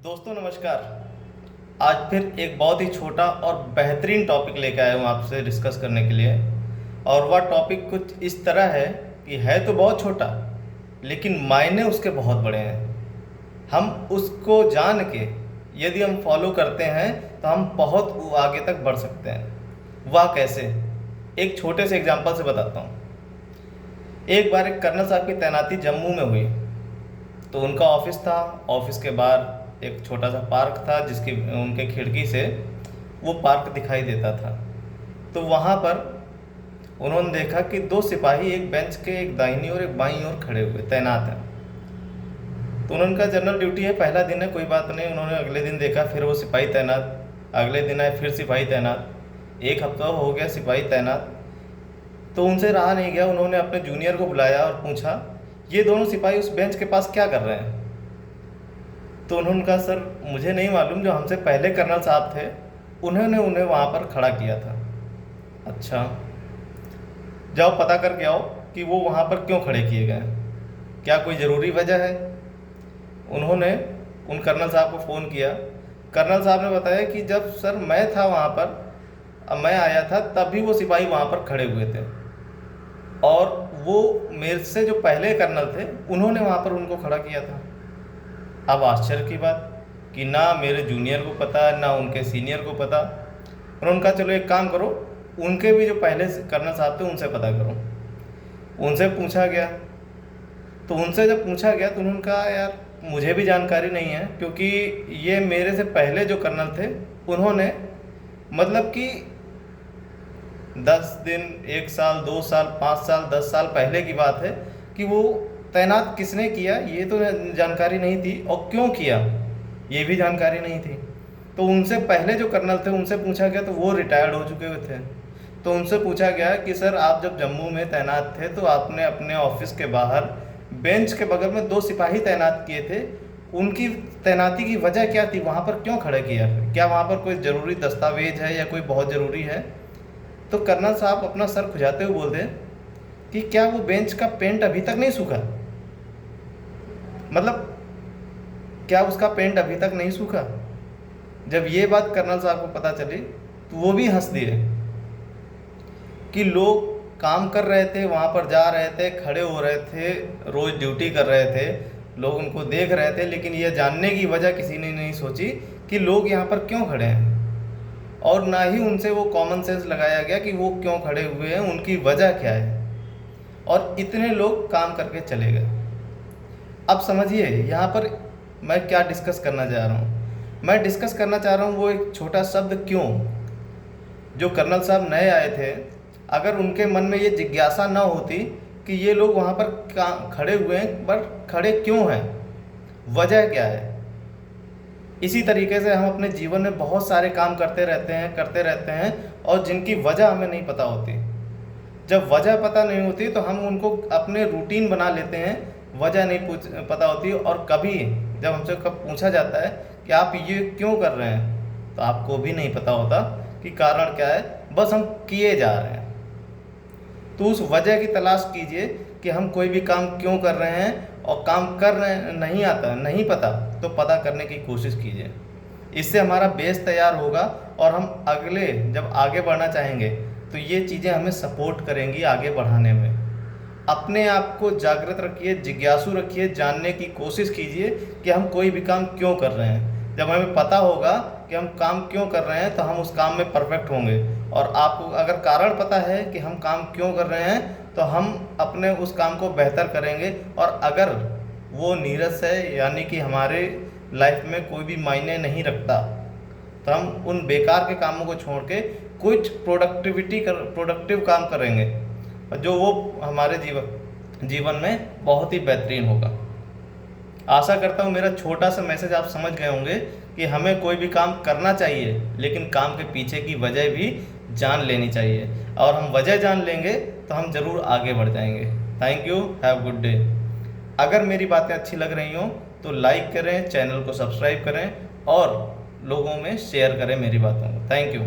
दोस्तों नमस्कार। आज फिर एक बहुत ही छोटा और बेहतरीन टॉपिक लेके आया हूँ आपसे डिस्कस करने के लिए। और वह टॉपिक कुछ इस तरह है कि है तो बहुत छोटा लेकिन मायने उसके बहुत बड़े हैं। हम उसको जान के यदि हम फॉलो करते हैं तो हम बहुत आगे तक बढ़ सकते हैं। वह कैसे? एक छोटे से एग्जांपल से बताता हूँ। एक बार एक कर्नल साहब की तैनाती जम्मू में हुई। तो उनका ऑफिस था, ऑफिस के बाहर एक छोटा सा पार्क था जिसकी उनके खिड़की से वो पार्क दिखाई देता था। तो वहाँ पर उन्होंने देखा कि दो सिपाही एक बेंच के एक दाहिनी और एक बाईं ओर खड़े हुए तैनात हैं। तो उन्होंने कहा जनरल ड्यूटी है, पहला दिन है, कोई बात नहीं। उन्होंने अगले दिन देखा, फिर वो सिपाही तैनात। अगले दिन आए, फिर सिपाही तैनात। एक हफ्ता हो गया सिपाही तैनात। तो उनसे रहा नहीं गया, उन्होंने अपने जूनियर को बुलाया और पूछा ये दोनों सिपाही उस बेंच के पास क्या कर रहे हैं। तो उन्होंने कहा सर मुझे नहीं मालूम, जो हमसे पहले कर्नल साहब थे उन्होंने उन्हें वहाँ पर खड़ा किया था। अच्छा, जाओ पता करके आओ कि वो वहाँ पर क्यों खड़े किए गए, क्या कोई ज़रूरी वजह है। उन्होंने उन कर्नल साहब को फ़ोन किया। कर्नल साहब ने बताया कि जब सर मैं था वहाँ पर, अब मैं आया था तभी वो सिपाही वहाँ पर खड़े हुए थे और वो मेरे से जो पहले कर्नल थे उन्होंने वहाँ पर उनको खड़ा किया था। अब आश्चर्य की बात कि ना मेरे जूनियर को पता ना उनके सीनियर को पता। उन्होंने कहा चलो एक काम करो, उनके भी जो पहले कर्नल साहब थे उनसे पता करो। उनसे पूछा गया। तो उनसे जब पूछा गया तो उन्होंने कहा यार मुझे भी जानकारी नहीं है, क्योंकि ये मेरे से पहले जो कर्नल थे उन्होंने मतलब कि 10 दिन, 1 साल, 2 साल, 5 साल, 10 साल पहले की बात है कि वो तैनात किसने किया ये तो जानकारी नहीं थी, और क्यों किया ये भी जानकारी नहीं थी। तो उनसे पहले जो कर्नल थे उनसे पूछा गया तो वो रिटायर्ड हो चुके हुए थे। तो उनसे पूछा गया कि सर आप जब जम्मू में तैनात थे तो आपने अपने ऑफिस के बाहर बेंच के बगल में 2 सिपाही तैनात किए थे, उनकी तैनाती की वजह क्या थी, वहाँ पर क्यों खड़े किया, क्या वहाँ पर कोई ज़रूरी दस्तावेज है या कोई बहुत ज़रूरी है। तो कर्नल साहब अपना सर खुजाते हुए बोलते कि क्या वो बेंच का पेंट अभी तक नहीं सूखा, मतलब क्या उसका पेंट अभी तक नहीं सूखा। जब ये बात कर्नल साहब को पता चली तो वो भी हंस दिए कि लोग काम कर रहे थे, वहाँ पर जा रहे थे, खड़े हो रहे थे, रोज़ ड्यूटी कर रहे थे, लोग उनको देख रहे थे, लेकिन ये जानने की वजह किसी ने नहीं सोची कि लोग यहाँ पर क्यों खड़े हैं, और ना ही उनसे वो कॉमन सेंस लगाया गया कि वो क्यों खड़े हुए हैं, उनकी वजह क्या है। और इतने लोग काम करके चले गए। अब समझिए यहाँ पर मैं क्या डिस्कस करना चाह रहा हूँ। मैं डिस्कस करना चाह रहा हूँ वो एक छोटा शब्द क्यों। जो कर्नल साहब नए आए थे, अगर उनके मन में ये जिज्ञासा न होती कि ये लोग वहाँ पर खड़े हुए हैं, पर खड़े क्यों हैं, वजह क्या है। इसी तरीके से हम अपने जीवन में बहुत सारे काम करते रहते हैं और जिनकी वजह हमें नहीं पता होती। जब वजह पता नहीं होती तो हम उनको अपने रूटीन बना लेते हैं, वजह नहीं पता होती। और कभी जब हमसे कब पूछा जाता है कि आप ये क्यों कर रहे हैं, तो आपको भी नहीं पता होता कि कारण क्या है, बस हम किए जा रहे हैं। तो उस वजह की तलाश कीजिए कि हम कोई भी काम क्यों कर रहे हैं, और काम कर रहे हैं नहीं आता, नहीं पता, तो पता करने की कोशिश कीजिए। इससे हमारा बेस तैयार होगा और हम अगले जब आगे बढ़ना चाहेंगे तो ये चीज़ें हमें सपोर्ट करेंगी आगे बढ़ाने में। अपने आप को जागृत रखिए, जिज्ञासु रखिए, जानने की कोशिश कीजिए कि हम कोई भी काम क्यों कर रहे हैं। जब हमें पता होगा कि हम काम क्यों कर रहे हैं तो हम उस काम में परफेक्ट होंगे। और आपको अगर कारण पता है कि हम काम क्यों कर रहे हैं तो हम अपने उस काम को बेहतर करेंगे। और अगर वो नीरस है, यानी कि हमारे लाइफ में कोई भी मायने नहीं रखता, तो हम उन बेकार के कामों को छोड़ के कुछ प्रोडक्टिव काम करेंगे, जो वो हमारे जीवन में बहुत ही बेहतरीन होगा। आशा करता हूँ मेरा छोटा सा मैसेज आप समझ गए होंगे कि हमें कोई भी काम करना चाहिए, लेकिन काम के पीछे की वजह भी जान लेनी चाहिए। और हम वजह जान लेंगे तो हम ज़रूर आगे बढ़ जाएंगे। Thank you, have good day. अगर मेरी बातें अच्छी लग रही हों तो लाइक करें, चैनल को सब्सक्राइब करें और लोगों में शेयर करें मेरी बातों को। Thank you.